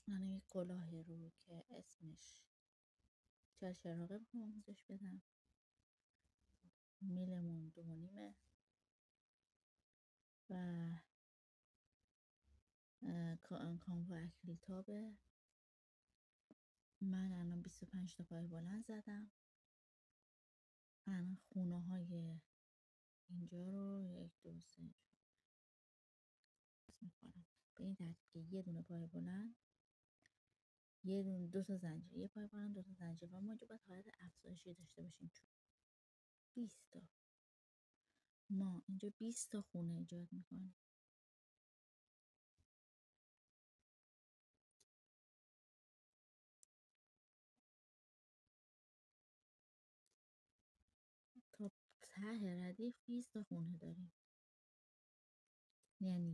من یک کلاهی رو که اسمش چراغه بخوام آموزش بدم. میلمون 2.5 و کاموا اکریلیک. من الان 25 تا پای بلند زدم. الان خونه های اینجا رو 1 2 3 میکنم به این ترتیب که یه دونه پای بلند، یه دونه 2 تا زنجیر، یه پای بلند 2 تا زنجیر. و ما اینجا باید حالت افزایشی داشته باشیم چون 20 تا ما اینجا 20 تا خونه ایجاد میکنیم. تا ته ردیف 20 تا خونه داریم، یعنی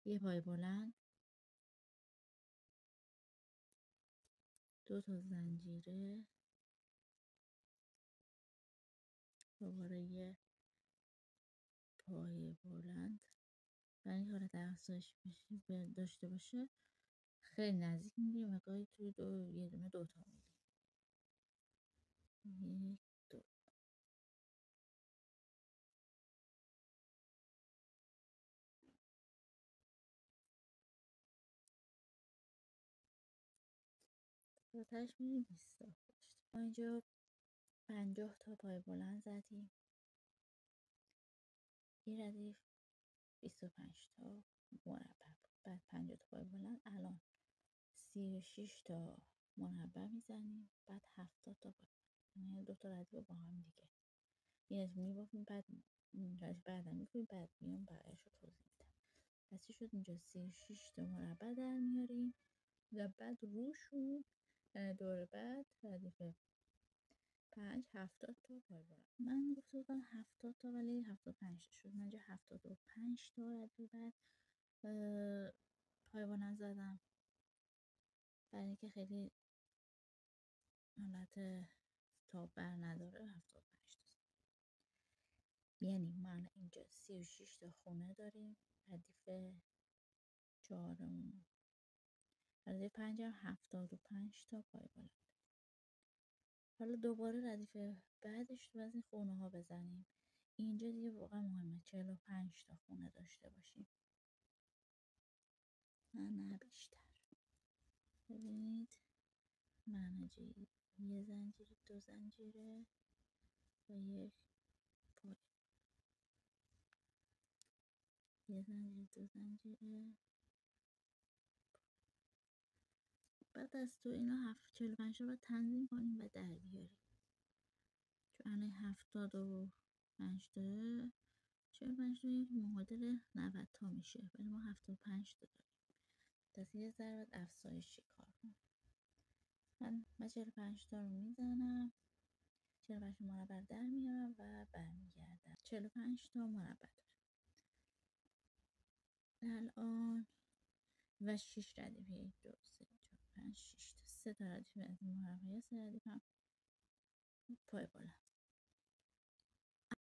یه پای بلند، 2 تا زنجیره، دوباره یه پای بلند. برای اینکه حالت افزایش داشته باشه خیلی نزدیک میگیریم و گاهی توی یه دونه 2 تا میگیریم. 1 2 تا تهش میریم 20 تا. ما اینجا 50 تا پای بلند زدیم، یه ردیف 25 تا مربع بود. بعد 50 تا پای بلند، الان 36 تا مربع میزنیم، بعد 70 تا پای بلند، یعنی 2 تا ردیف با هم دیگه. این از میبافیم، بعد ردیف بعدم میکنیم، بعد میام بقیه‌اش رو توضیح میدم. پس چی شد؟ اینجا 36 تا مربع در میاریم و بعد روشون دور بعد ردیف 5 70 تا پای بلند. من گفته بودم 70 تا ولی 75 تا شد. من اینجا 75 تا ردیف بعد پای بلند زدم برای اینکه خیلی حالت تاب بر نداره. 75 تا یعنی من اینجا 36 تا خونه داریم. ردیف 4 ردیف 5 هم 75 تا پای بلند. حالا دوباره ردیف بعدش رو از این خونه ها بزنیم. اینجا دیگه واقعا مهمه 45 تا خونه داشته باشیم، نه بیشتر. ببینید من اینجا یه زنجیره، 2 زنجیره و یک پای، یه زنجیره، 2 زنجیره. بعد از تو اینا 45 تا باید تنظیم کنیم و در بیاریم، چون الان 75 تا 45 تا معادل 90 تا میشه، ولی ما 75 تا داریم. پس یه ذره باید افزایشی کار کنم. من 45 تا رو میزنم، 45 تا مربع در میارم و برمیگردم. 45 تا مربع دارم الان و 6 ردیف، 1 2 3 4 5 6 تا 3 تا ردیف از این مربع، 3 ردیف هم پای بلند.